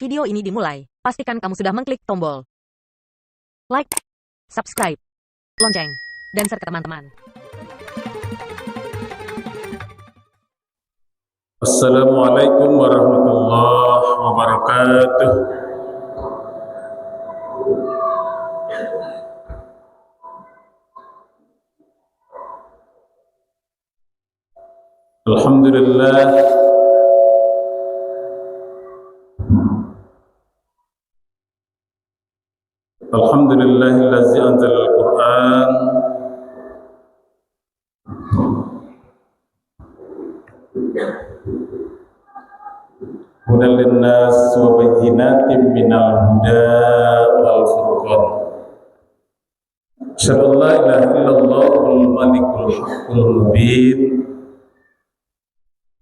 video ini dimulai, pastikan kamu sudah mengklik tombol like, subscribe, lonceng, dan share ke teman-teman. Assalamualaikum warahmatullahi wabarakatuh. Alhamdulillah, alhamdulillahillazi anzala al-Qur'an hudan linnas wa bayyinatin minal huda wal furqan. Asyhadu an la ilaha illallahul malikul haqqul mubin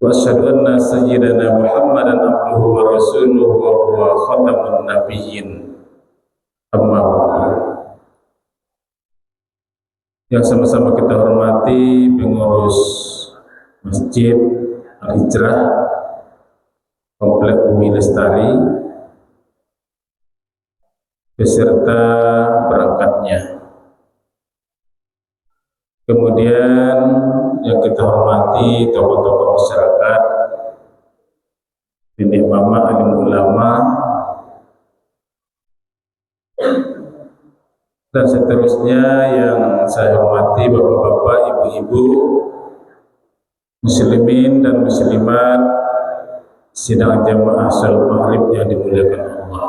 wa asyhadu anna sayyidana Muhammadan abduhu wa rasuluhu wa huwa khatamun nabiyyin. Amma ba'du. Yang sama-sama kita hormati pengurus Masjid Al-Hijrah Komplek Bumi Lestari beserta perangkatnya. Kemudian yang kita hormati tokoh-tokoh masyarakat, pendidik mama, alim ulama, dan seterusnya yang saya hormati bapak-bapak, ibu-ibu, muslimin dan muslimat sidang jamaah salat maghrib yang dimuliakan Allah.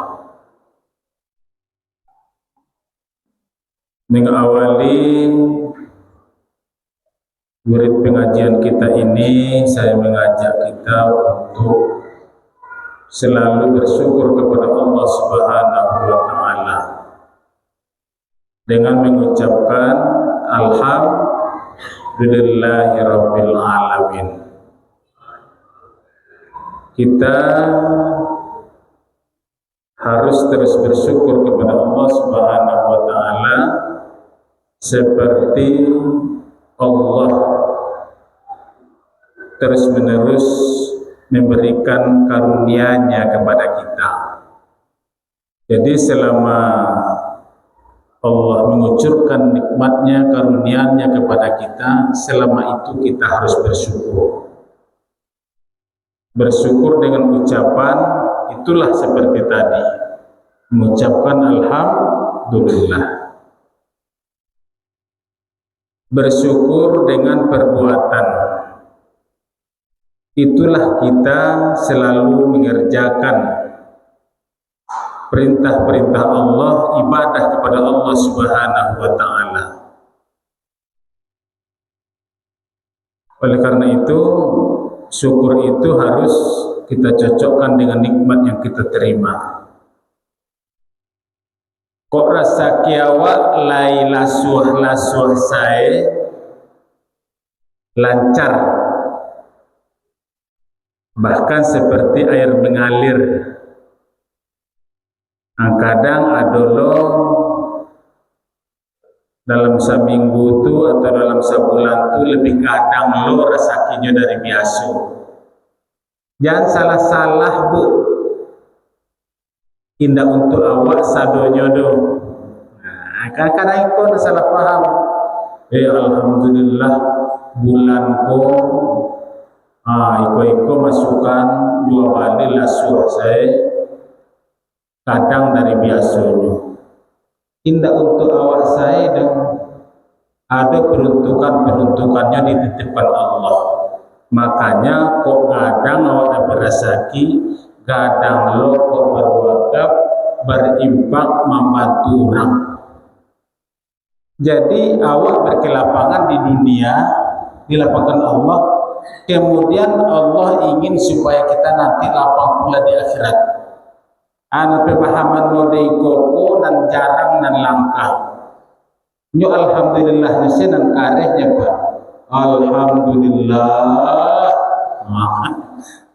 Mengawali murid pengajian kita ini, saya mengajak kita untuk selalu bersyukur kepada Allah Subhanahu wa Ta'ala dengan mengucapkan alhamdulillahi rabbil alamin. Kita harus terus bersyukur kepada Allah Subhanahu wa Ta'ala seperti Allah terus menerus memberikan karunia-Nya kepada kita. Jadi selama Allah mengucurkan nikmat-Nya, karunia-Nya kepada kita, selama itu kita harus bersyukur. Bersyukur dengan ucapan, itulah seperti tadi, mengucapkan alhamdulillah. Bersyukur dengan perbuatan, itulah kita selalu mengerjakan perintah-perintah Allah, ibadah kepada Allah Subhanahu wa Ta'ala. Oleh karena itu, syukur itu harus kita cocokkan dengan nikmat yang kita terima. Kok rasa kiawa lai lasuh saya lancar, bahkan seperti air mengalir. Kadang adolo dalam seminggu tu atau dalam sebulan tu lebih kadang lo rasakinya dari biasa. Jangan salah-salah bu, indah untuk awak sadonyo do. Nah, kadang-kadang itu ada salah paham. Alhamdulillah bulan ko, iko masukkan dua balik lasuh saya. Kadang dari biasanya indah untuk awak saya, dan ada peruntukannya dititipkan Allah. Makanya kok kadang awak berasaki, kadang lo kok berwakaf, berimpak, membantu orang. Jadi awak berkelapangan di dunia, dilapangkan Allah, kemudian Allah ingin supaya kita nanti lapang pula di akhirat. Anak pemahaman modei koko dan jarang dan langka. Nyo alhamdulillah nasi dan karehnya pak. Alhamdulillah,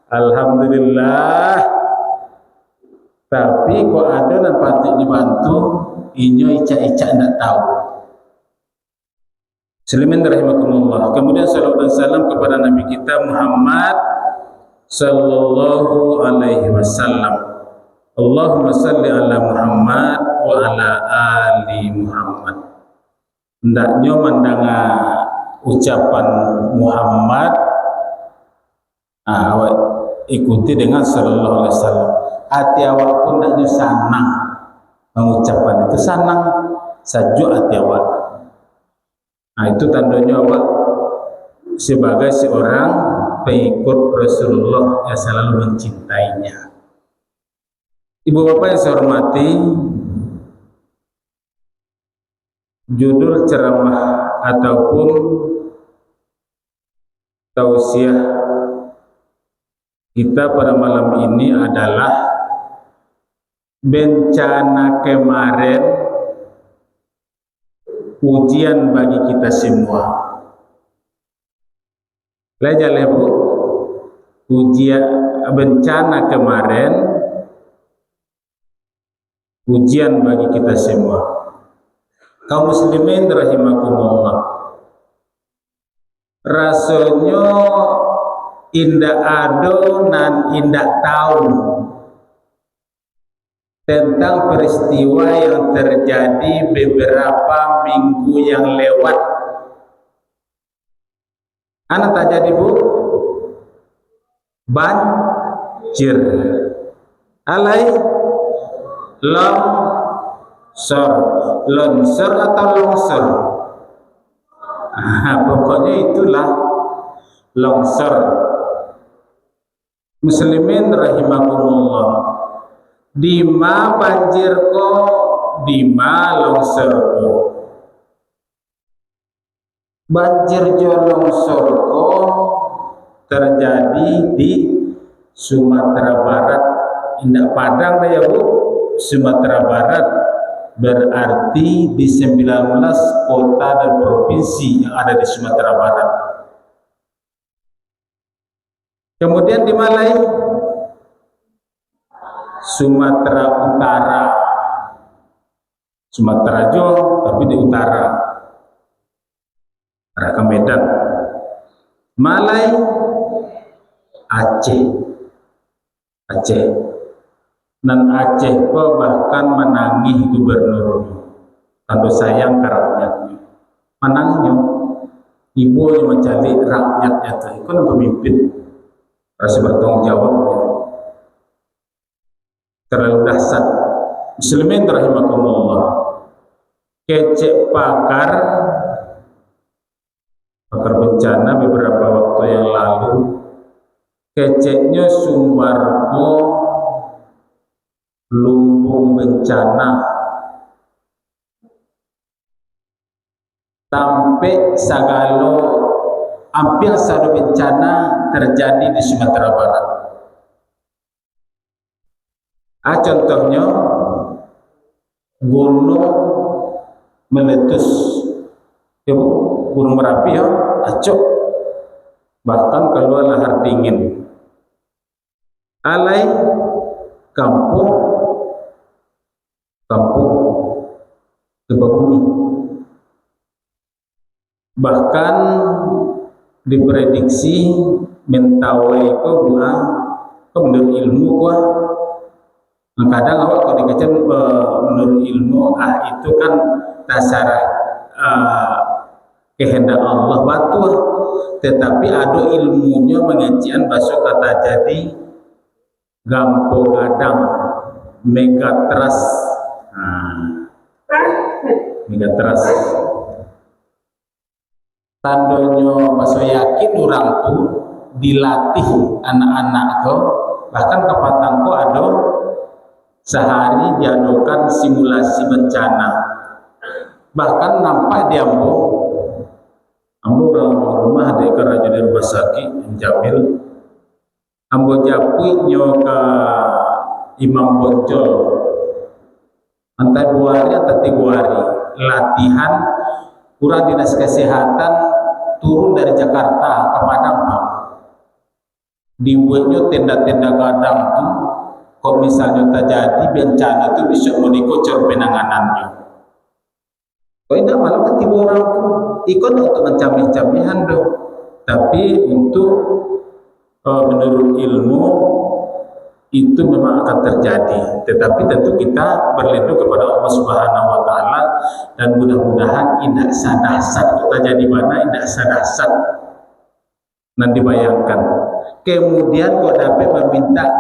alhamdulillah. Tapi kok ada dan patiknya bantu, inyo ica-ica ndak tahu. Muslimin rahimakumullah. Kemudian salawat dan salam kepada Nabi kita Muhammad sallallahu alaihi wasallam. Allahumma salli ala Muhammad wa ala ali Muhammad. Hendaknya mandanga ucapan Muhammad awak ikuti dengan sallallahu alaihi wasallam. Hati awak pun hendaknya sanang mengucapkan itu, sanang sajuk hati awak. Itu tandanya awak sebagai seorang pengikut Rasulullah yang selalu mencintainya. Ibu bapak yang saya hormati, judul ceramah ataupun tausiah kita pada malam ini adalah bencana kemarin, ujian bagi kita semua. Belajar Bu, ujian bencana kemarin, ujian bagi kita semua. Kaum muslimin rahimakumullah, rasanya indah ado nan indah tahu tentang peristiwa yang terjadi beberapa minggu yang lewat. Anak tak jadi Bu, banjir, alai longsor atau longsor, pokoknya itulah longsor. Muslimin rahimakumullah, dima banjir ko, dima longsor ko. Banjir jo longsor ko terjadi di Sumatera Barat, indak Padang ya Bu, Sumatera Barat, berarti di 19 kota dan provinsi yang ada di Sumatera Barat. Kemudian di Malai, Sumatera Utara, Sumatera Jo tapi di utara, arah ke Medan. Malai, Aceh, dan Aceh kok bahkan menangis gubernur, tanda sayang ke rakyatnya, menangnya, ibunya mencari rakyatnya itu kan pemimpin, harus bertanggung jawabnya. Terlalu dahsyat. Muslimin rahimakumullah, kecek pakar bencana beberapa waktu yang lalu, keceknya Sumbarko lumbung bencana sampai sagalo hampir satu bencana terjadi di Sumatera Barat. Contohnya gunung meletus, ya Bu, gunung Merapi ya, acok, bahkan keluar lahar dingin. Alai kampung gempa bumi, bahkan diprediksi mentawai ko gua menurut ilmu gua. Kadang awak kalau dikaca menurut ilmu itu kan dasar kehendak Allah batu, tetapi ada ilmunya mengajian bahasa kata jadi gampo gadang megatras, megatras tandonyo bahasa yakin orang tu dilatih anak-anak kau, bahkan kepatangku ada sehari diadakan simulasi bencana, bahkan nampak di Ambo orang rumah di Raja di rumah sakit Jamil, Ambo Japui nyoka Imam Boncol antara 2 hari atau 3 hari latihan, kurang dinas kesehatan turun dari Jakarta ke Padang, dibuatnya tenda-tenda gadang tuh. Kalau misalnya terjadi bencana itu bisa menikocor penanganannya. Kalau tidak malah ketiba orang itu ikut untuk mencamih-camihan dong. Tapi untuk menurut ilmu itu memang akan terjadi, tetapi tentu kita berlindung kepada Allah Subhanahu wa taala dan mudah-mudahan indah sadasat kita jadi mana indah sadasat nanti bayangkan kemudian kok dapat meminta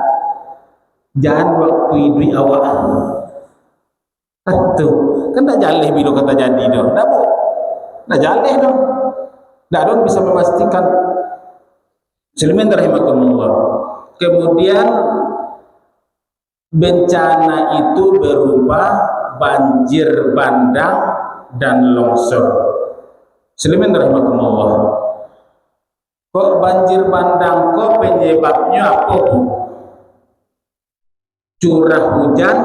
jangan waktu idui awak itu kan tak jaleh bila kata jadi dong tak jaleh dong tak dong bisa memastikan Muslimin rahimakumullah. Kemudian bencana itu berupa banjir bandang dan longsor. Muslimin rahimakumullah. Kok banjir bandang kok penyebabnya apa bu? Curah hujan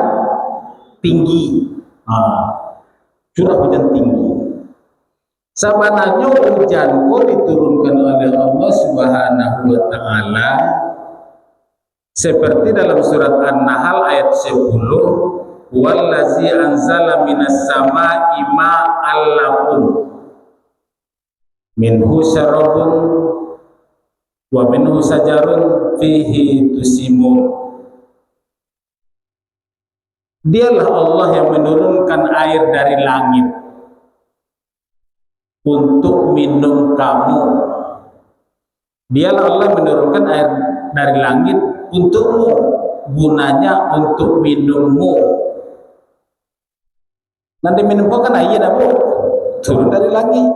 tinggi. Curah hujan tinggi. Sebenarnya hujan kok diturunkan oleh Allah Subhanahu wa taala seperti dalam surat An-Nahl ayat 10, wallazi anzala minas samaa'i ma'an lakum minhu syarabun wa minhu sajarun fihi tusimun. Dialah Allah yang menurunkan air dari langit untuk minum kamu. Dialah Allah menurunkan air dari langit untukmu, gunanya untuk minummu. Nanti minum kan air dah bu, turun dari langit.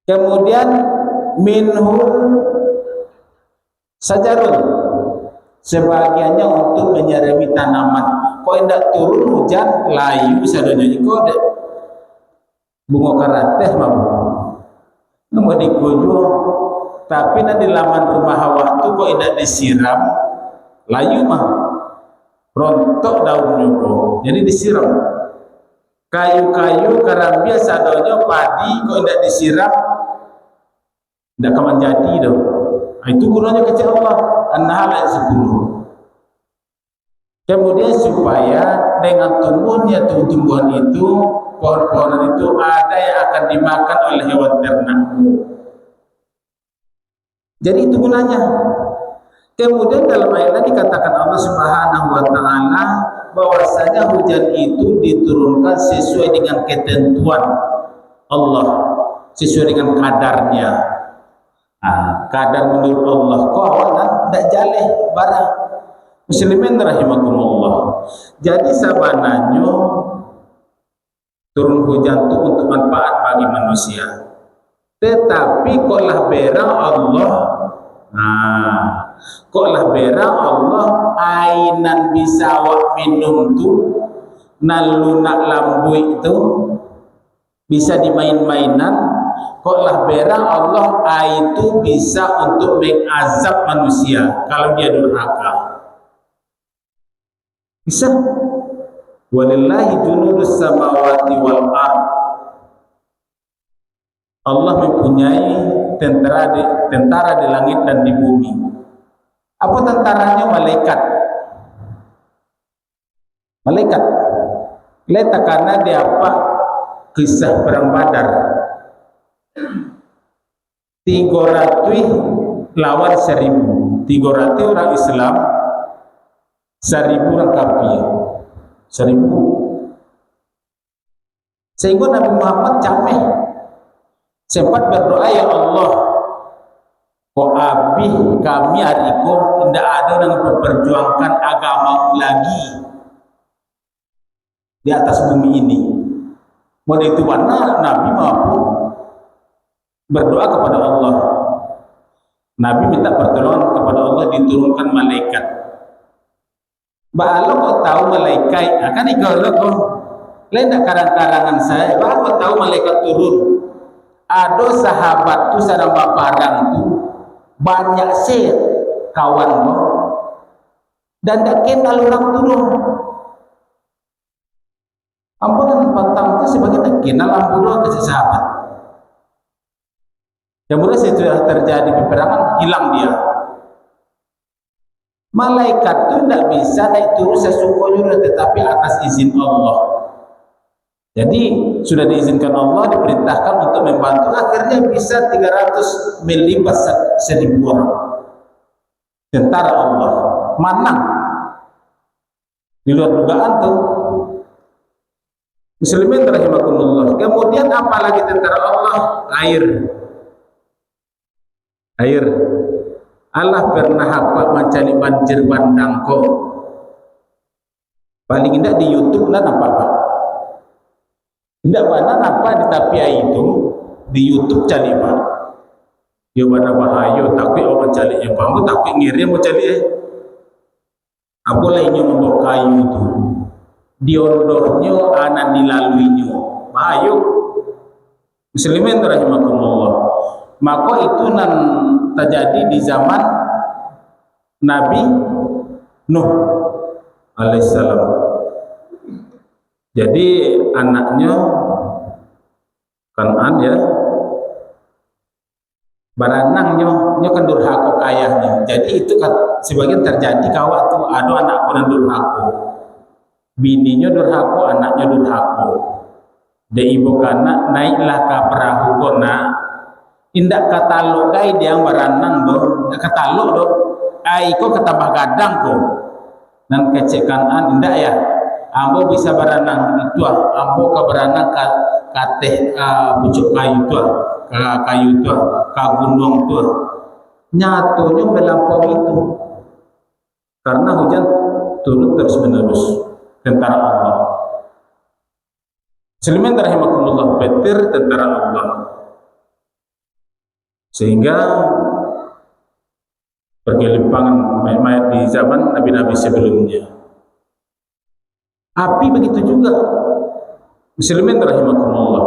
Kemudian minhum sajarun, sebagiannya untuk menyirami tanaman. Kok hendak turun hujan layu sadonyo iko dek bunga karateh mabu mau dikuju tapi nanti laman rumah awak tu kok hendak disiram layu mah rontok daunnya kok jadi disiram kayu-kayu karena biasa daunnya padi kok hendak disiram tidak akan jadi dong. Itu gunanya kecil Allah An-Nahl ayat 10. Kemudian supaya dengan tumbuhnya tumbuhan itu pohon-pohonan itu ada yang akan dimakan oleh hewan ternak. Jadi itu gunanya. Kemudian dalam ayat ini dikatakan Allah Subhanahu wa taala bahwasanya hujan itu diturunkan sesuai dengan ketentuan Allah, sesuai dengan kadarnya. Kadar menurut Allah kok awalan tidak jaleh barang. Muslimin rahimakumullah. Jadi sabananya turun hujan itu untuk manfaat bagi manusia. Tetapi koklah berang Allah. Koklah berang Allah ainan bisa awak minum tu nalunak lambu itu bisa dimain-mainan. Koklah berang Allah itu bisa untuk mengazab manusia kalau dia durhaka. Bisa. Walillahi junudus samawati wal ard. Allah mempunyai tentara di langit dan di bumi. Apa tentaranya? Malaikat. Malaikat. Letak karena dia apa? Kisah perang Badar. 300 lawan 1000. 300 orang Islam, 1000 orang kafir. 1000. Sehingga Nabi Muhammad cameh sempat berdoa, ya Allah, kok abih kami hari ini tidak ada yang memperjuangkan agama lagi di atas bumi ini. Mau itu mana Nabi mampu berdoa kepada Allah. Nabi minta pertolongan kepada Allah, diturunkan malaikat. Balo kok tahu malaikat? Kan kalau kok lain tak karang-karangan saya. Balo kok tahu malaikat turun? Ada sahabat tu sarang baparang tu banyak sih kawan mo dan tak kenal orang turun. Ampunan patang tu sebagai tak kenal ampunan ke sahabat. Kemudian setelah terjadi peperangan hilang dia. Malaikat itu tidak bisa naik turun sesungguhnya tetapi atas izin Allah. Jadi sudah diizinkan Allah, diperintahkan untuk membantu, akhirnya bisa 300 melibat 1000 orang. tentara Allah menang di luar dugaan tuh. Muslimin rahimakumullah. Kemudian apalagi tentara Allah? Air. Allah pernah apa mencari banjir bandang kok? Paling tidak di YouTube lah nampak Pak. Tidak mana nampak di tapi itu di YouTube cari Pak. Dia mana bahaya tapi orang cari yang paham tapi ngirim mau cari apa lainnya membawa kayu itu. Diondornya anak dilaluinya bahaya. Muslimin rahimakumullah. Maka itu nan terjadi di zaman Nabi Nuh alaihissalam. Jadi anaknya Kanan ya baranangnya kan durhaka ke ayahnya. Jadi itu kan sebagian terjadi kawat tuh ada anakku dan durhaka. Bininya durhaka, anaknya durhaka. De ibu kana naiklah ke perahu kona. Indak katalog kai dia baranang do, katalog do. Ai ko ketambah gadang ko. Nan kecekan indak ya. Ambo bisa berenang itu ambo ke berenang kateh pucuk kayu itu kayu itu gunung itu nyatunya melampaui itu karena hujan turun terus menerus tentara Allah. Muslimin rahimakumullah, petir tentara Allah sehingga bergelimpangan mayat di zaman nabi-nabi sebelumnya. Api begitu juga. Muslimin rahimakumullah.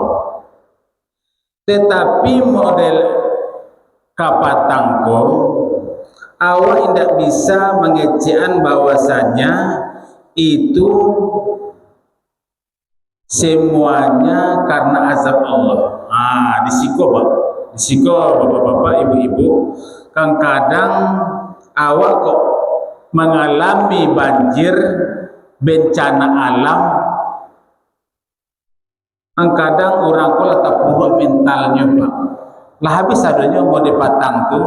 Tetapi model kapatangko awak tidak bisa mengecehan bahwasanya itu semuanya karena azab Allah. Disiko Pak. Disiko bapak-bapak, ibu-ibu, kadang awak kok mengalami banjir bencana alam, kadang orang ko letak buruk mentalnya Pak. Lah habis adanya mau dipatang tuh,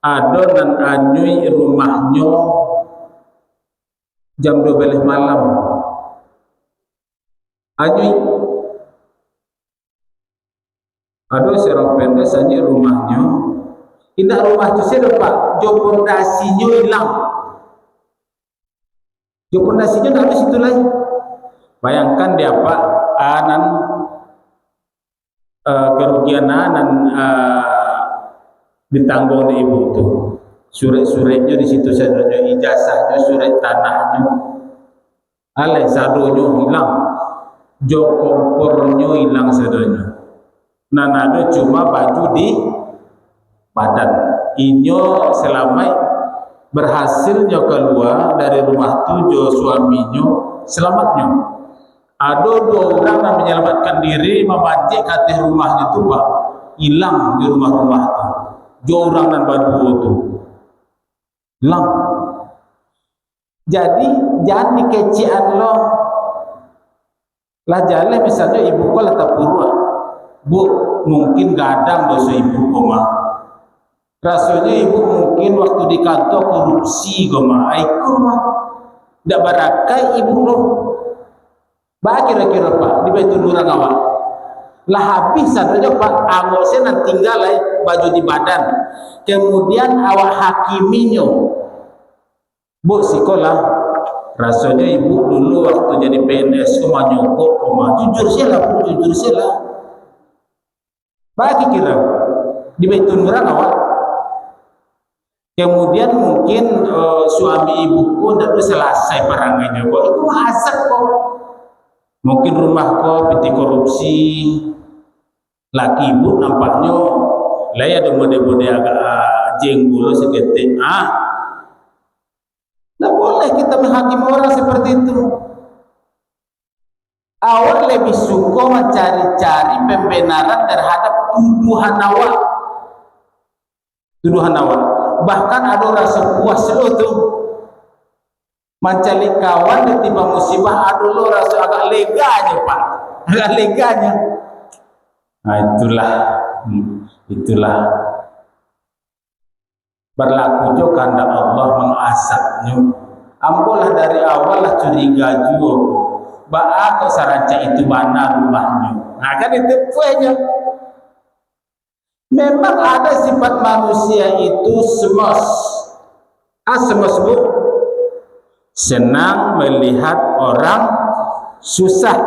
ada nan anyui rumahnya jam 12 malam. Anyui, ada seorang pendes anyui rumahnya, indah rumah itu saya Pak, jo pondasinya hilang. Jo pondasinya tak ada situ lagi. Bayangkan dia Pak, kerugian ditanggung oleh ibu itu. Surat-suratnya di situ sadonya, ijazahnya, surat tanahnya, alai sadonya hilang, jo kompornya hilang sadonya. Nanado cuma baju di badan. Inyo selama berhasilnya keluar dari rumah tujuh suaminya selamatnya. Ada 2 orang yang menyelamatkan diri memancing katih rumahnya itu Pak, hilang di rumah-rumah itu. 2 orang dan berdua itu hilang. Jadi jangan dikecian lo lah jalan misalnya ibu ko letak purwa Bu mungkin gadang dosa ibu koma. Rasanya ibu mungkin waktu di kantor korupsi goma, aiko mah ndak barakai ibu lo. Bah kira-kira Pak di Baitul Nurang awak. Lah habis saja Pak, angosnya nanti tinggal baju di badan. Kemudian awak hakiminya. Bu sekolah. Rasanya ibu dulu waktu jadi PNS koma nyokok koma jujur sila Bu, jujur sila. Bah kira di Baitul Nurang awak. Kemudian mungkin suami ibu pun tidak selesai perangannya kok itu asap kok. Mungkin rumah kok peti korupsi. Laki ibu nampaknya lah ya ada mode-mode agak jenggol seketik. Tidak boleh kita menghakimi orang seperti itu. Awak lebih suka mencari-cari pembenaran terhadap tuduhan awak. Tuduhan awak. Bahkan ada rasa puas lo tuh mencari kawan ketika musibah, ada lo rasa agak leganya Pak, agak leganya. Nah itulah berlaku juga karena Allah mengasapnya. Ambolah dari awal lah curiga juga. Ba'a kok saranca itu mana rumahnya. Nah kan itu punya. Memang ada sifat manusia itu semos. Semos bu. Senang melihat orang susah.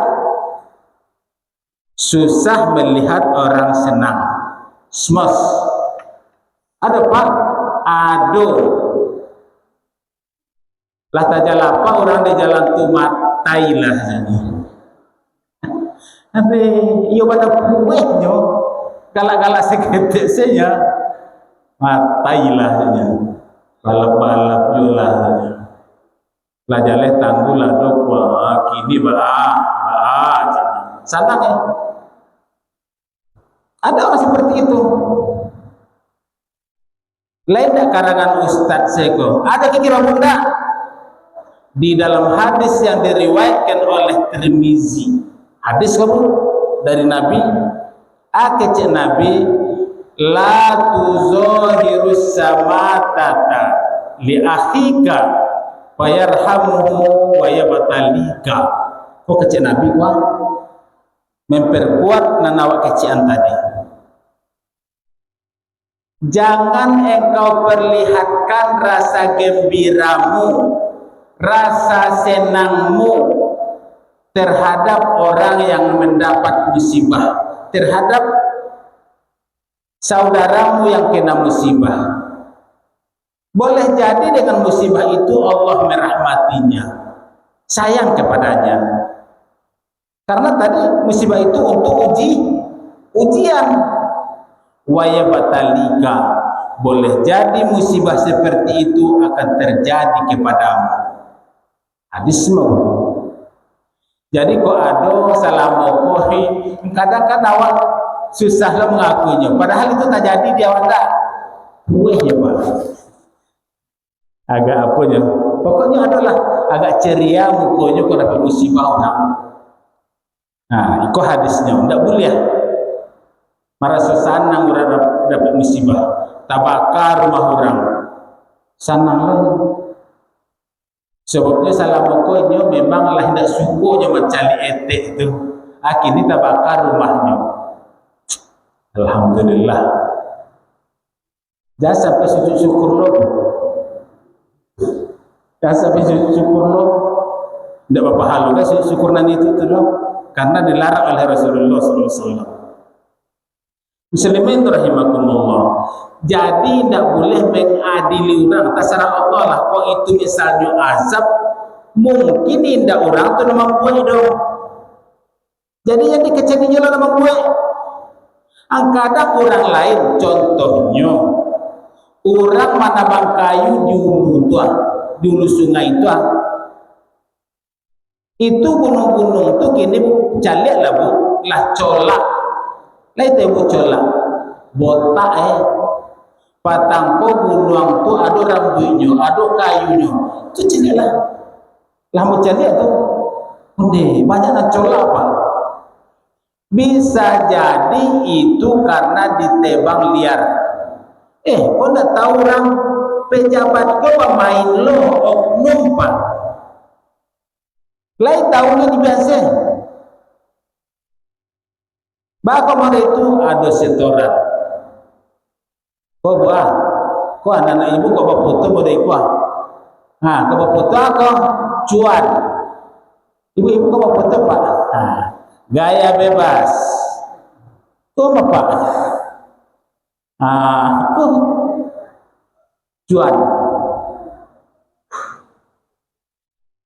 Susah melihat orang senang. Semos. Ada pak? Ado. Lah tajalapa orang di jalan tu matai lah jadi. Tapi iyo pada puehnya galak-galak seketik saja matai lah jadi. Balap-balap juga saja. Lah jale tanggul lah dok kini bah sanang ya. Ada orang seperti itu. Lain tak karangan Ustadz Seko. Ada kira bunda di dalam hadis yang diriwayatkan oleh Tirmizi. Hadis kamu dari Nabi. Akece Nabi la tuzahirus samatata li akhika fayarhamuhu wa yabtalika. Kok kece Nabi wah memperkuat nanawa kecian tadi. Jangan engkau perlihatkan rasa gembiramu, rasa senangmu terhadap orang yang mendapat musibah, terhadap saudaramu yang kena musibah. Boleh jadi dengan musibah itu Allah merahmatinya, sayang kepadanya. Karena tadi musibah itu untuk ujian. Waya batalika, boleh jadi musibah seperti itu akan terjadi kepadamu. Hadis mau. Jadi kok ada salah mokohi, kadang-kadang awak susah lah mengakuinya. Padahal itu tak jadi di awak tak. Buahnya pak. Agak apanya? Pokoknya adalah agak ceria mukanya kalau dapat musibah orang. Nah, itu hadisnya. Tidak boleh. Merasa senang dapat musibah, tabakar rumah orang, senang lagi. Sebabnya salah pokoknya memanglah tidak sukunya mencari etek itu. Akhirnya tabakar rumahnya. Alhamdulillah. Jangan sampai sujud syukur lo. Jangan sampai sujud syukur lo. Tidak apa-apa hal juga sujud syukur nanti itu lo. Karena dilarang oleh Rasulullah SAW. Muslimin rahimakumullah. Jadi tidak boleh mengadili orang. Terserah Allah lah. Kok itu misalnya azab, mungkin tidak orang tu nama buat dong. Jadi yang dikeceninya lah nama buat. Kadang orang lain, contohnya orang mana bang kayu di hulu tu, di hulu sungai itu. Itu gunung-gunung tu kini calik lah bu, lah colak. Lai temu colak botak patangko gunung tu ada rambutnya, ada kayunya. Tu cililah. Lah mau calik tu. Onde banyak nak colak apa? Bisa jadi itu karena ditebang liar. Kau nak tahu orang pejabat kau pemain lo oknum pak. Lai tahu ni biasa. Bahkan pada itu ada setoran. Kau buah, kau anak-anak ibu kau bapak pada ibu. Kau bapak kau cuan. Ibu-ibu kau bapak pak. Gaya bebas. Kau apa? Kau cuan.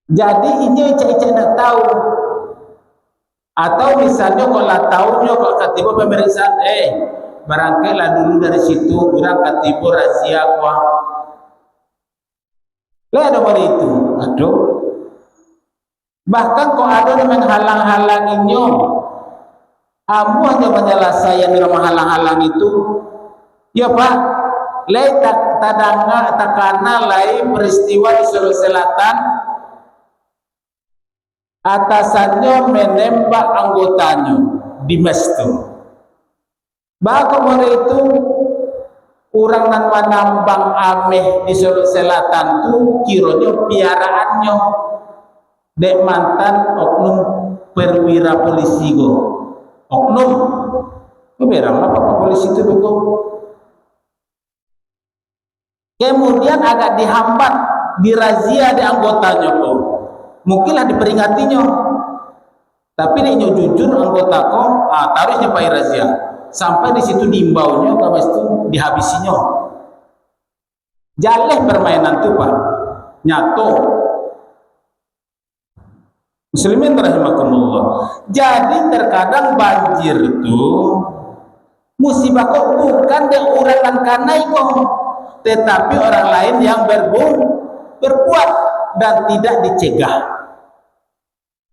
Jadi ini cek-cek nak tahu. Atau misalnya kalau tahunya kalau ketiba pemeriksaan, barangkali dulu dari situ orang ketiba razia kuah. Lihat nomor itu, aduh. Bahkan kok ada yang menghalang-halanginya, kamu hanya menyelesaikan yang menghalang-halang itu, ya pak. Lihat takana lain peristiwa di Sulawesi Selatan. Atasannya menembak anggotanya di masjid. Bahkan pada itu Orang nan manambang ameh di Sulawesi Selatan tu kiranya piaraannya dek mantan oknum perwira polisi go. Oknum berang apa polisi itu bego. Kemudian agak dihambat, dirazia di anggotanya kok. Mungkinlah diperingatinya. Tapi dia jujur anggota kok, taruh di pai razia. Sampai di situ diimbaunya, habis itu dihabisinya. Jaleh permainan itu Pak, nyato. Muslimin rahimakumullah. Jadi terkadang banjir itu musibah kok bukan dari orang yang kanai kok, tetapi orang lain yang berbuat dan tidak dicegah.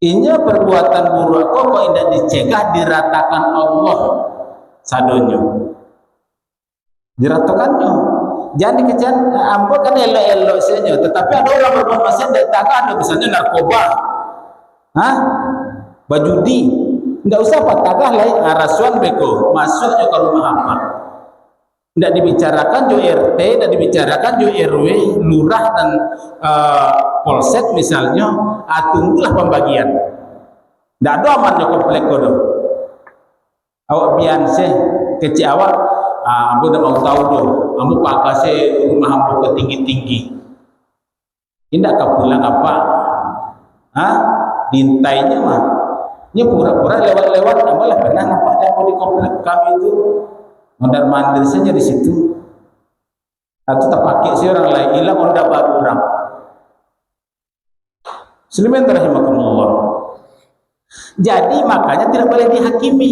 Inya perbuatan buruk kok tidak dicegah, diratakan Allah sadonyo, diratakannya. Jangan dikejar, ampun kan elok-elok saja. Tetapi ada orang berbuat maksiat tidak ada, misalnya narkoba, bajudi, tidak usah patagah lah, rasuan beko, masuknya ke rumah apa? Tidak dibicarakan jo RT, tidak dibicarakan jo RW, lurah dan polsek misalnya, tunggulah pembagian. Tidak ada aman jo komplek kodo. Awak biasa kecil awak, ambo dah mau tahu do, ambo pakase rumah ambo ke tinggi-tinggi. Tidak kapulang apa? Dintainya mah. Nya pura-pura lewat-lewat, ambo lah pernah nampak dia di komplek kami itu. Mondar mandir saja di situ. Atau terpakai si orang lain, hilang onda baru orang. Muslimin rahimakumullah. Jadi makanya tidak boleh dihakimi.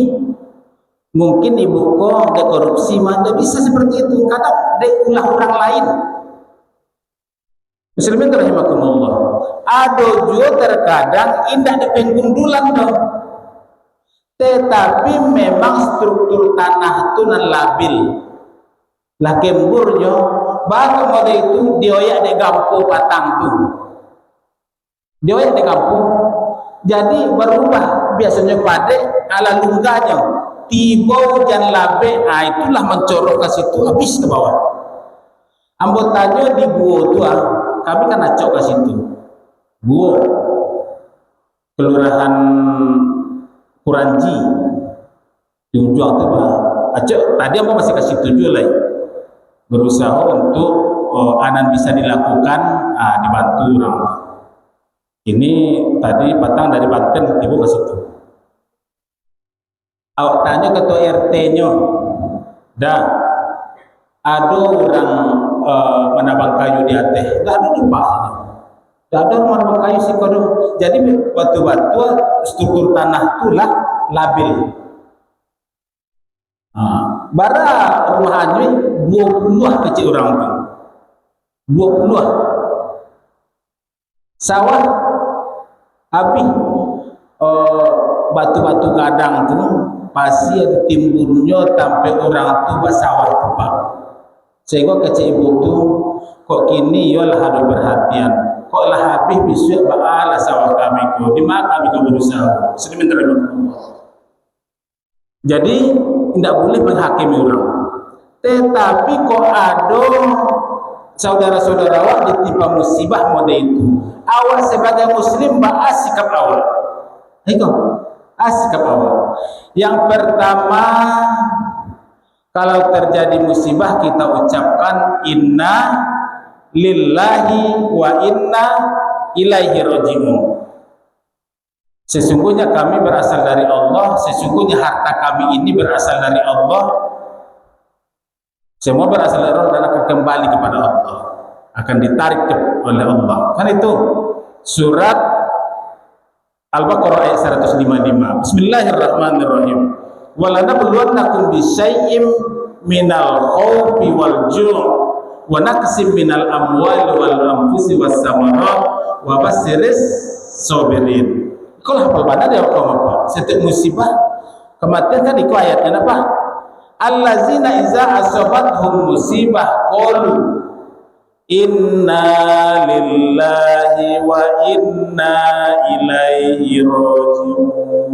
Mungkin ibu kok ada korupsi, mana bisa seperti itu. Kadang ada ulah orang lain. Muslimin rahimakumullah. Ada juga terkadang indah di penggundulan dong. Tetapi memang struktur tanah itu nan labil. Lah kemburnya, bahkan mode itu dioyak di gampo patang tu. Dioyak di gampo. Jadi berubah biasanya pada ala lungganya. Tiba hujan labe, itulah mencorok ke situ, habis ke bawah. Anggotanya di Buo tu, kami kan acok ke situ. Buo, kelurahan Kuranji, di ujung tu acok. Tadi aku masih kasih tujuh lah, berusaha untuk anan bisa dilakukan, dibantu orang. Ini tadi patang dari Banten, tiba ke situ. Awak tanya ketua RT-nya, dah ada orang menabang kayu di atas, dah ada lupa saja. Dah ada orang menabang kayu sih kodoh. Jadi batu-batu struktur tanah itulah labil. Bara rumah anjing 20 kecil orang tu, 20 sawah habis batu-batu gadang tu. Pasti ada timbulnya sampai orang tu bersawah tu Pak. Sehingga kecil ibu tu kok kini yolah harus perhatian. Kok lah habis besok baalah sawah kami ko. Di mana kami ko berusaha. Sedemikian terima. Jadi tidak boleh menghakimi orang. Tetapi kok ada saudara-saudara awak ditimpa musibah mode itu. Awak sebagai muslim baas sikap awak. Iko. Sikap awak. Yang pertama, kalau terjadi musibah kita ucapkan inna lillahi wa inna ilaihi raji'un. Sesungguhnya kami berasal dari Allah, sesungguhnya harta kami ini berasal dari Allah. Semua berasal dari Allah dan akan kembali kepada Allah, akan ditarik oleh Allah. Kan itu surat Al-Baqarah ayat 155. Bismillahirrahmanirrahim. Walanabluwannakum bisyai'im minal khawfi wal ju' wa naqsim minal amwali wal anfusi was samarat wa basiris sabirin. Kalau hafal mana dia apa? Setiap musibah kematian kan itu ayatnya apa? Allazina iza asabathum musibah qalu inna lillahi wa inna ilaihi raji'un.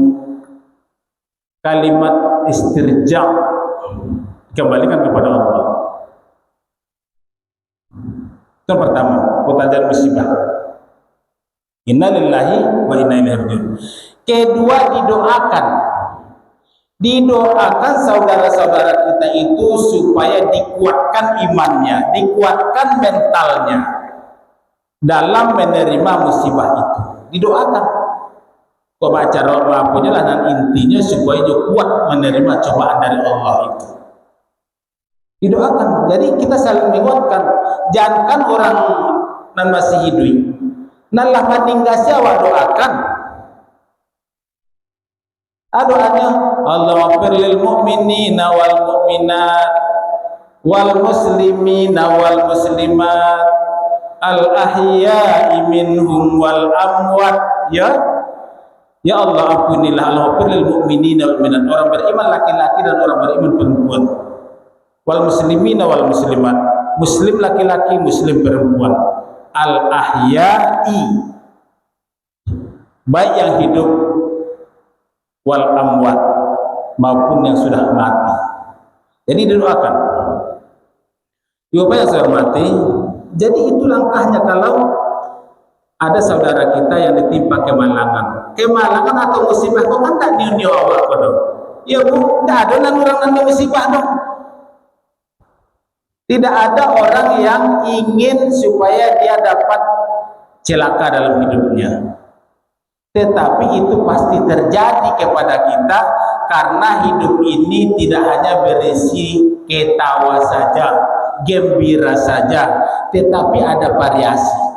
Kalimat istirja, kembalikan kepada Allah. Itu yang pertama, potensial musibah. Innalillahi wa inna ilaihi raji'un. Kedua, didoakan saudara-saudara kita itu supaya dikuatkan imannya, dikuatkan mentalnya dalam menerima musibah itu. Didoakan. Kok baca doa punya lah, dan intinya supaya dia kuat menerima cobaan dari Allah itu. Didoakan. Jadi kita saling menguatkan. Jangan orang nan masih hidup, nan lah meninggal siapa doakan. Doanya Allahumma lil mu'minina wal mu'minat wal muslimina wal muslimat al ahya'i minhum wal amwat. Ya Allah, ampunilah, Allahumma lil mu'minina wal mu'minat, orang beriman laki-laki dan orang beriman perempuan, wal muslimina wal muslimat, muslim laki-laki, muslim perempuan, al ahya'i, baik yang hidup, wal amwat, maupun yang sudah mati. Jadi didoakan. Apa yang sudah mati. Jadi itu langkahnya kalau ada saudara kita yang ditimpa kemalangan atau musibah. Kok kan tak nyo awak kok dong? Ya bu, tidak ada orang yang musibah dong. Tidak ada orang yang ingin supaya dia dapat celaka dalam hidupnya. Tetapi itu pasti terjadi kepada kita karena hidup ini tidak hanya berisi ketawa saja, gembira saja, tetapi ada variasi.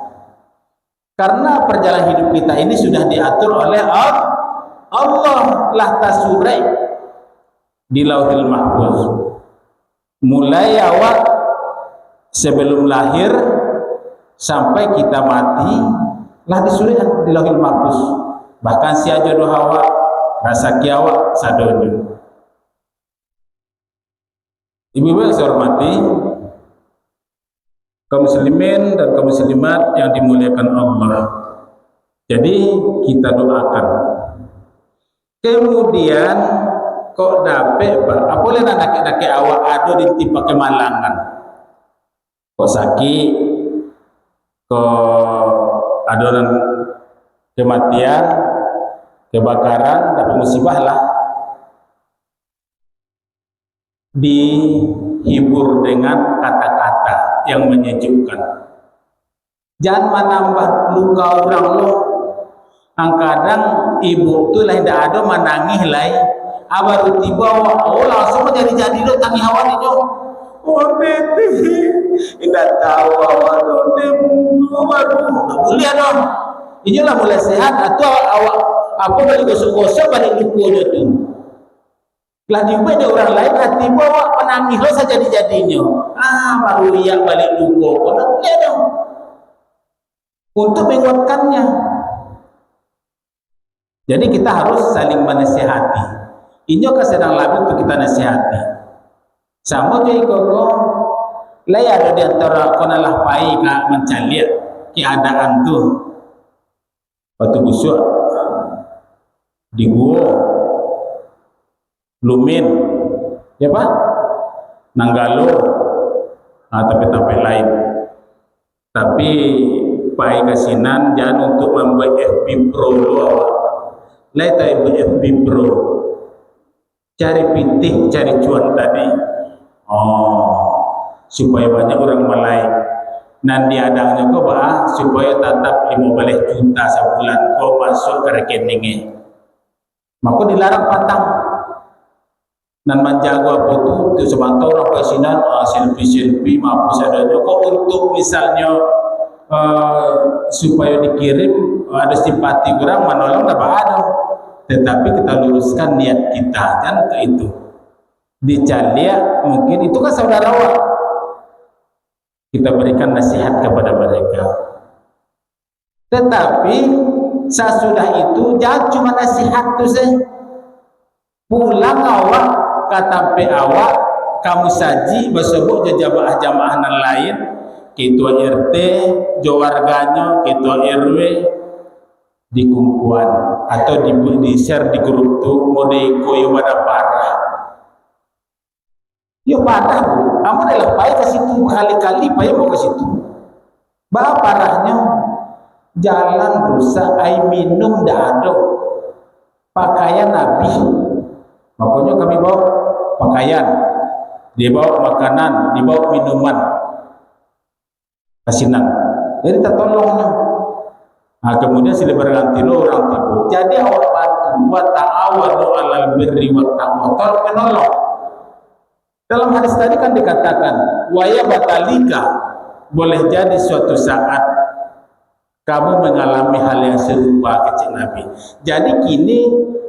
Karena perjalanan hidup kita ini sudah diatur oleh Allah, lah tasure di Lauhil Mahfuz. Mulai awal sebelum lahir sampai kita mati lah disuruh di Lauhil Mahfuz. Bahkan si jodoh hawa rasa kiawa sadonya. Ibu-ibu yang saya hormati, kaum muslimin dan kaum muslimat yang dimuliakan Allah. Jadi kita doakan. Kemudian kok dapet Pak, apa boleh nak awak ado ditimpa kemalangan. Kok sakit, kok adonan kematian, kebakaran, dapat musibah lah. Dihibur dengan kata-kata yang menyejukkan. Jangan menambah luka orang lo. Kadang ibu tu lah tidak ada menangis lah. Abaru tiba langsung jadi lo tangi hawa ni jo. Oh bete, tidak tahu awak lo boleh dong. Inilah mulai sehat atau awak apa balik gosok-gosok balik lukunya tu. Lah diubah orang lain hati bawa penangis lo saja jadinya. Baru ia balik luku. Kau boleh dong. Untuk menguatkannya. Jadi kita harus saling menasihati. Ini kan sedang lagu untuk kita nasihati. Sama je koko. Lah ada di antara kau nalah pai ka mencari keadaan tu. Waktu busuk di gua Lumin, ya Pak, Nanggalo, tapi lain. Tapi pai kasinan jangan untuk membuat FB Pro lo, lain tak buat FB Pro, cari pinting, cari cuan tadi, supaya banyak orang melai. Nanti adanya kau supaya tetap 15 juta sebulan kau masuk ke rekeningnya. Maka dilarang patang. Dan menjaga apa itu sebantau orang kasinan selfie maupun sadanya kok untuk misalnya supaya dikirim ada simpati kurang menolong tak ada, tetapi kita luruskan niat kita dan ke itu dicalia mungkin itu kan saudara awak, kita berikan nasihat kepada mereka, tetapi sesudah itu jangan cuma nasihat tu saja, pulang awak katampe awak kamu saji bersebut jamaah-jamaah nan lain, ketua RT, jo warganya, ketua RW di kumpulan atau di share di grup tu mode koyo pada parah. Yo parah bu, amun adalah baik ke situ kali-kali payah mau ke situ. Bah parahnya jalan rusak, air minum dah ada, pakaian habis. Makanya kami bawa pakaian, dibawa makanan, dibawa minuman, kasinan. Jadi tak tolongnya. Nah, kemudian silih berganti orang tipu. Jadi awak bantu buat ta'awadu 'alal birri wat taqwa, tolong menolong. Dalam hadis tadi kan dikatakan, wa ya batalika, boleh jadi suatu saat kamu mengalami hal yang serupa kecil Nabi. Jadi kini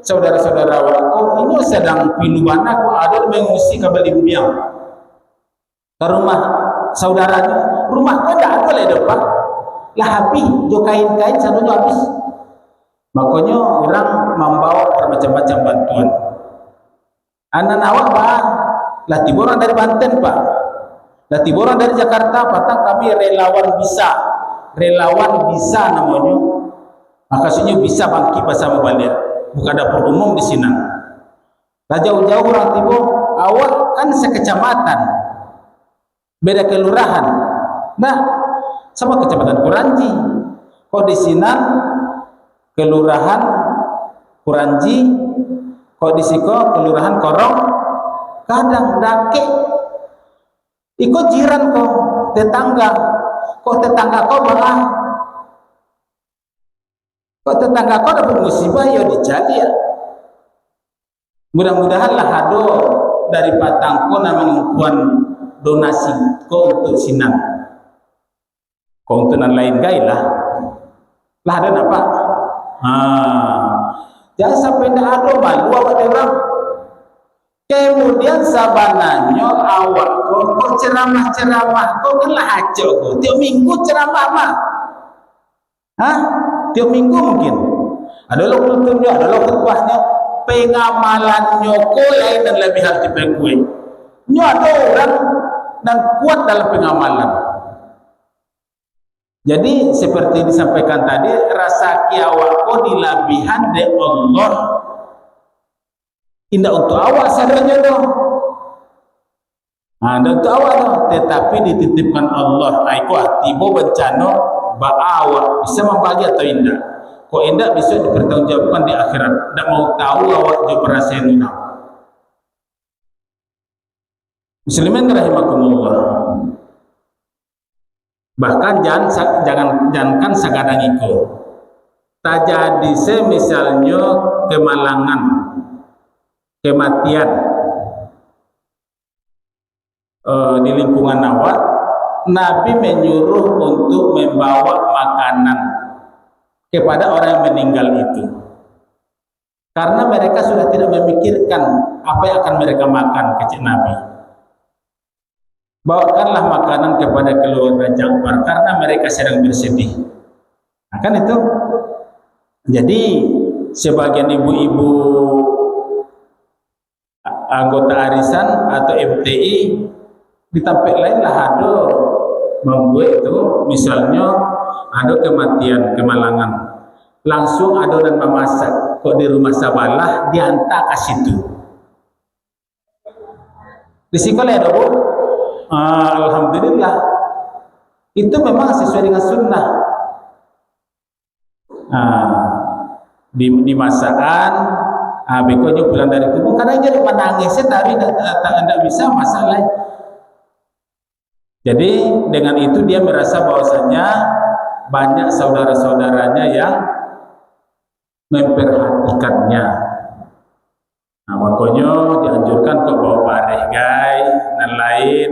saudara-saudara waku ini sedang piluan aku ada mengungsi ke Belimbiang ke rumah saudaranya. Rumah kau tidak ada lah depan lah habis jo kain-kain sanunya habis. Makanya orang membawa bermacam-macam bantuan. Anak awak pak lah tiburan dari Banten pak, lah tiburan dari Jakarta patang kami relawan bisa namanya. Makasihnya bisa bangki bersama balik, bukan dapur umum di sini. Lah jauh-jauh orang timur, awak kan sekecamatan, beda kelurahan. Nah, sama kecamatan Kuranji. Kok di sini kelurahan Kuranji, kok di Siko kelurahan Korong, kadang dake. Iko jiran kok, tetangga. Kok tetangga kau malah, kok tetangga kau dapat musibah ya dicari ya. Mudah-mudahan lah hado dari patangko nama mengukuhan donasi kau untuk sinan, kau untuk nan lain gay lah ada apa? Jangan sampai ndak ada malu awak orang. Kemudian sabanannya awak kok ceramah kok kan lah aja kok tiap minggu ceramah mah, tiap minggu mungkin ada lo kulturnya, ada lo khutbahnya, pengamalannya kok lain dan lebih hati pengkue nyo ada orang dan kuat dalam pengamalan. Jadi seperti disampaikan tadi, rasa kiawak kok dilabihan de Allah indah untuk awak sadarnya dong. Nah, untuk awak dong, tetapi dititipkan Allah. Aiko tiba bencana awak bisa membagi atau indah. Kok indah bisa dipertanggungjawabkan di akhirat. Tak mau tahu awak juga perasaan ini. Muslimin rahimakumullah. Bahkan jangankan sagadang itu. Tak jadi misalnya kemalangan, kematian di lingkungan awak, Nabi menyuruh untuk membawa makanan kepada orang yang meninggal itu, karena mereka sudah tidak memikirkan apa yang akan mereka makan. Kecil Nabi, bawakanlah makanan kepada keluarga Ja'far karena mereka sedang bersedih. Nah, kan itu. Jadi sebagian ibu-ibu anggota arisan atau MTI di tempat lain lah ada membuat itu, misalnya ada kematian, kemalangan, langsung ada dan memasak. Kok di rumah sabalah diantar ke situ. Di sekolah ada bu, alhamdulillah itu memang sesuai dengan sunnah. Di masakan, bekonya pulang dari kubur karena jadi menangisnya tapi tidak bisa masalah. Jadi dengan itu dia merasa bahwasanya banyak saudara-saudaranya yang memperhatikannya. Nah, makanya dianjurkan kok bawa bareh guys dan lain,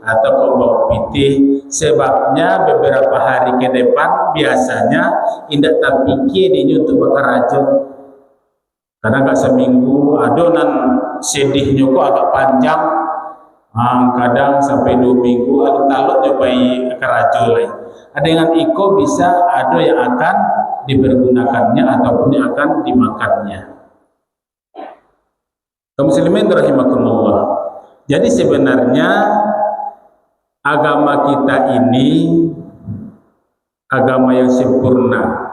atau kok bawa pitih. Sebabnya beberapa hari ke depan biasanya indak terpikir ini untuk bakar racun. Karena gak seminggu adonan sedihnya kok agak panjang, kadang sampai 2 minggu alut-alut nyobai kerajul lain. Ada dengan iko bisa ada yang akan dipergunakannya ataupun yang akan dimakannya. Kaum muslimin rahimakumullah. Jadi sebenarnya agama kita ini agama yang sempurna.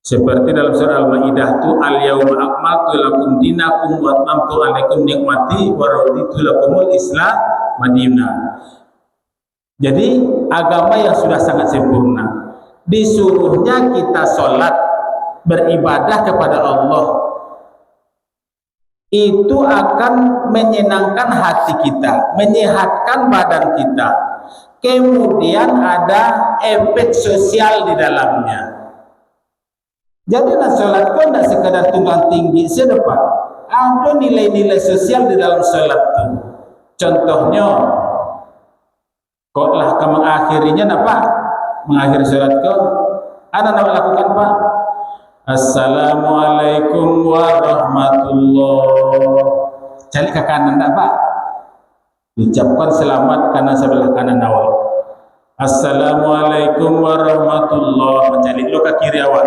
Seperti dalam surah Al-Maidah itu, al-yauma akmaltu lakum dinakum wa atmamtu alaikum nikmati wa raditu lakumul Islam madina. Jadi agama yang sudah sangat sempurna, disuruhnya kita sholat, beribadah kepada Allah, itu akan menyenangkan hati kita, menyehatkan badan kita. Kemudian ada efek sosial di dalamnya. Jadi sholat itu tidak sekadar tunggang tinggi saja, Pak. Ada nilai-nilai sosial di dalam sholat itu. Contohnya, kok lah kamu mengakhirinya apa? Mengakhiri sholat kau, ada nak lakukan Pak? Assalamualaikum warahmatullahi. Cari ke kanan tak Pak? Ucapkan selamat karena sebelah kanan awal. Assalamualaikum warahmatullahi. Cari lo ke kiri awal.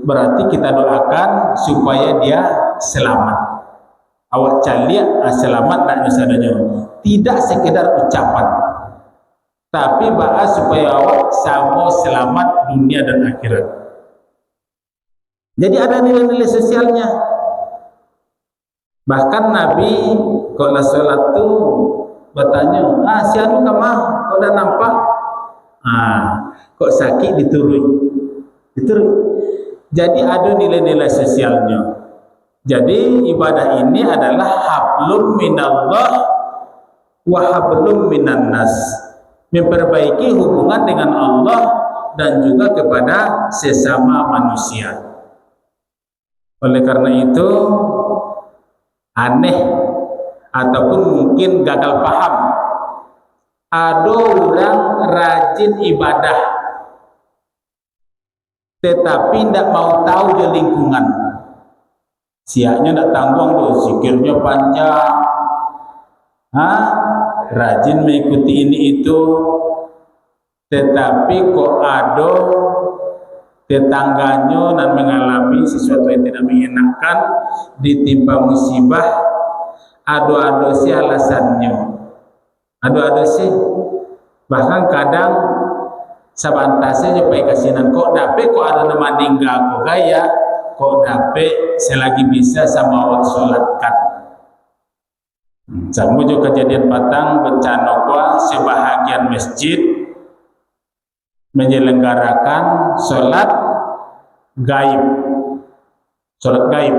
Berarti kita doakan supaya dia selamat. Awak cari selamat dan misalnya tidak sekedar ucapan, tapi bahas supaya awak sama selamat dunia dan akhirat. Jadi ada nilai-nilai sosialnya. Bahkan Nabi kalau sholat tu bertanya, si anu kamah kau dah nampak? Kok sakit diturun. Jadi ada nilai-nilai sosialnya. Jadi ibadah ini adalah hablum minallah wa hablum minan nas, memperbaiki hubungan dengan Allah dan juga kepada sesama manusia. Oleh karena itu aneh ataupun mungkin gagal paham, ada orang rajin ibadah tetapi tidak mau tahu di lingkungan. Siaknya tidak tanggung tuh, zikirnya panjang, rajin mengikuti ini itu, tetapi kok ada tetangganya dan mengalami sesuatu yang tidak menyenangkan, ditimpa musibah, adu-adu sih alasannya, adu-adu sih, bahkan kadang sabantasnya nyupai kasinan, kok dapet kok ada nama ninggal kok gaya, kok dapet selagi bisa sama awak sholatkan. Sama juga kejadian Batang bencana kuah sebahagian masjid menyelenggarakan sholat gaib. Sholat gaib.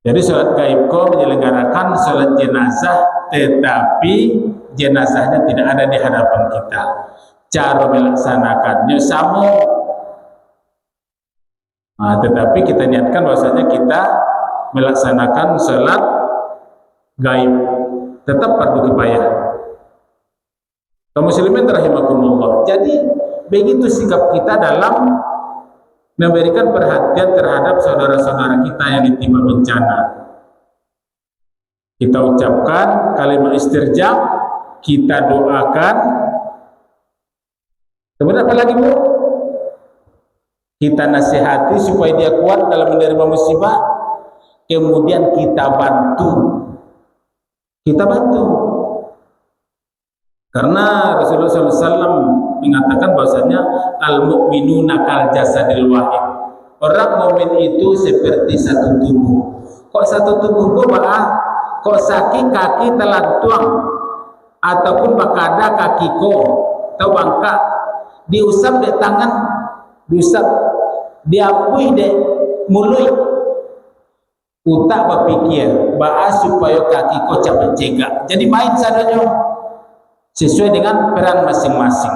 Jadi sholat gaib kok menyelenggarakan sholat jenazah, tetapi jenazahnya tidak ada di hadapan kita. Cara melaksanakannya sama. Tetapi kita niatkan bahwasanya kita melaksanakan sholat gaib, tetap fardu kifayah. Kaum muslimin rahimakumullah. Jadi begitu sikap kita dalam memberikan perhatian terhadap saudara-saudara kita yang ditimpa bencana. Kita ucapkan kalimat istirja, kita doakan. Kemudian apa lagi Bu? Kita nasihati supaya dia kuat dalam menerima musibah. Kemudian kita bantu. Karena Rasulullah SAW mengatakan bahwasanya al-mu'minuna kal jasadil wahid. Orang mukmin itu seperti satu tubuh. Kok satu tubuh kok sakit kaki telantuang ataupun bakada kaki atau bangka diusap di tangan, diusap diapui de mulut, utak berpikir bahas supaya kaki kau cepat cegak. Jadi main sadanya sesuai dengan peran masing-masing.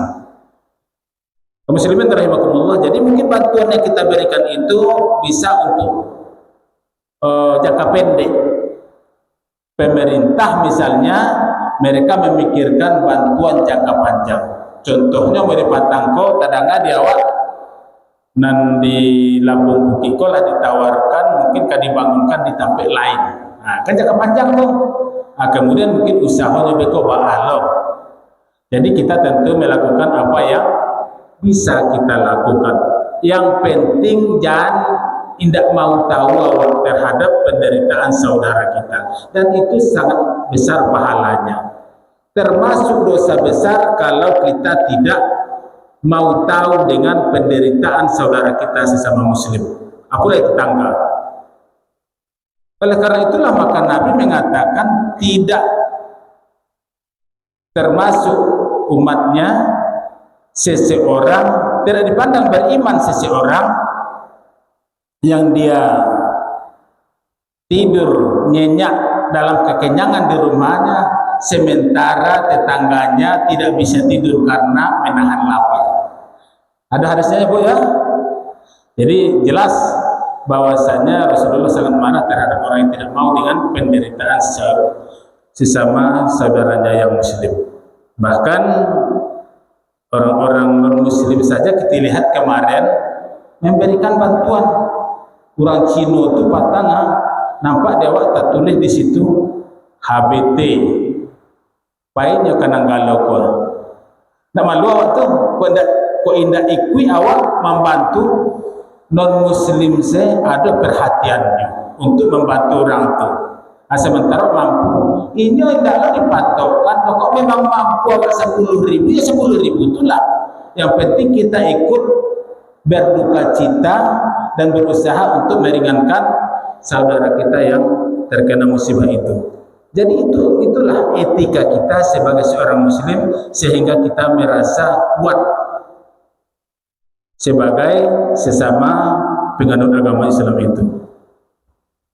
Kaum muslimin rahimakumullah. Jadi mungkin bantuan yang kita berikan itu bisa untuk jangka pendek. Pemerintah misalnya mereka memikirkan bantuan jangka panjang. Contohnya dari Patangko tadanga di awal dan di Lampung Bukiko lah ditawarkan mungkin kan dibangunkan di tempat lain. Kan jangka panjang tuh. Kemudian mungkin usahanya beko ba'alo. Jadi kita tentu melakukan apa yang bisa kita lakukan. Yang penting jangan tidak mau tahu terhadap penderitaan saudara kita, dan itu sangat besar pahalanya. Termasuk dosa besar kalau kita tidak mau tahu dengan penderitaan saudara kita sesama muslim, apalagi tetangga. Oleh karena itulah maka Nabi mengatakan tidak termasuk umatnya, seseorang tidak dipandang beriman seseorang yang dia tidur nyenyak dalam kekenyangan di rumahnya, sementara tetangganya tidak bisa tidur karena menahan lapar. Ada hadisnya ya Bu ya. Jadi jelas bahwasanya Rasulullah sangat marah terhadap orang yang tidak mau dengan penderitaan sesama saudaranya yang muslim. Bahkan orang-orang non-muslim saja kita lihat kemarin memberikan bantuan. Orang Cina itu patanga, nampak dewa tak tulis di situ HBT, painnya kanang galau ko. Nak malu awak tu, kau indah ikui awak membantu non-muslim se ada perhatiannya untuk membantu orang tu. Sementara mampu, ini tidaklah dipatokkan. Kok memang mampu awak 10.000, ya 10.000 itulah. Yang penting kita ikut berduka cita dan berusaha untuk meringankan saudara kita yang terkena musibah itu. Jadi itulah etika kita sebagai seorang muslim, sehingga kita merasa kuat sebagai sesama penganut agama Islam itu.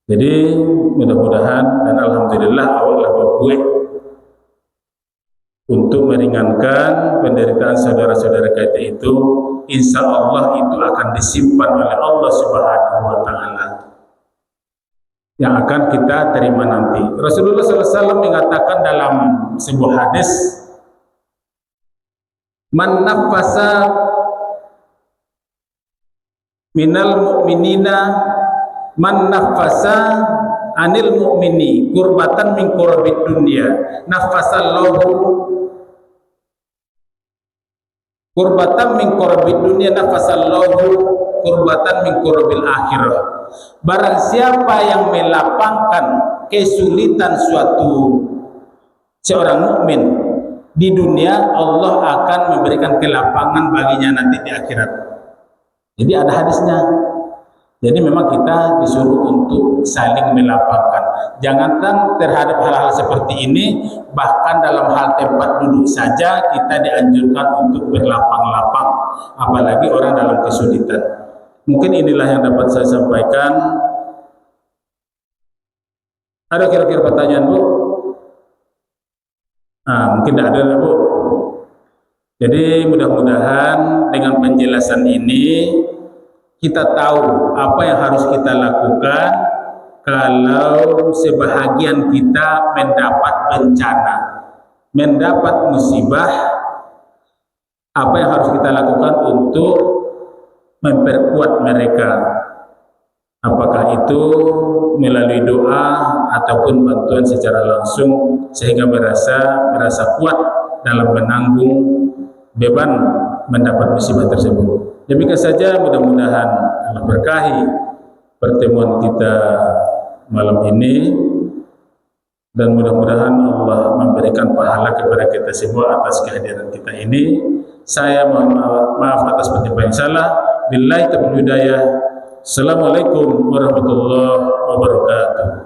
Jadi mudah-mudahan dan alhamdulillah awaklah berbuat untuk meringankan penderitaan saudara-saudara kita itu. Insya Allah itu akan disimpan oleh Allah Subhanahu wa Ta'ala, yang akan kita terima nanti. Rasulullah SAW mengatakan dalam sebuah hadis, man nafasa minal mu'minina, man nafasa anil mu'mini kurbatan min kurbid dunya, nafasallahu kurbatan min kurbid dunya, nafasallahu kurbatan min kurbil akhirah. Barang siapa yang melapangkan kesulitan seorang mukmin di dunia, Allah akan memberikan kelapangan baginya nanti di akhirat. Jadi ada hadisnya. Jadi memang kita disuruh untuk saling melapangkan. Jangankan terhadap hal-hal seperti ini, bahkan dalam hal tempat duduk saja kita dianjurkan untuk berlapang-lapang, apalagi orang dalam kesulitan. Mungkin inilah yang dapat saya sampaikan. Ada kira-kira pertanyaan Bu? Mungkin tidak ada Bu. Jadi mudah-mudahan dengan penjelasan ini kita tahu apa yang harus kita lakukan kalau sebahagian kita mendapat bencana, mendapat musibah. Apa yang harus kita lakukan untuk memperkuat mereka, apakah itu melalui doa ataupun bantuan secara langsung, sehingga merasa kuat dalam menanggung beban mendapat musibah tersebut. Demikian saja, mudah-mudahan Allah berkahi pertemuan kita malam ini, dan mudah-mudahan Allah memberikan pahala kepada kita semua atas kehadiran kita ini. Saya mohon maaf atas penyebab yang salah. Billahi taufiq hidayah. Assalamualaikum warahmatullahi wabarakatuh.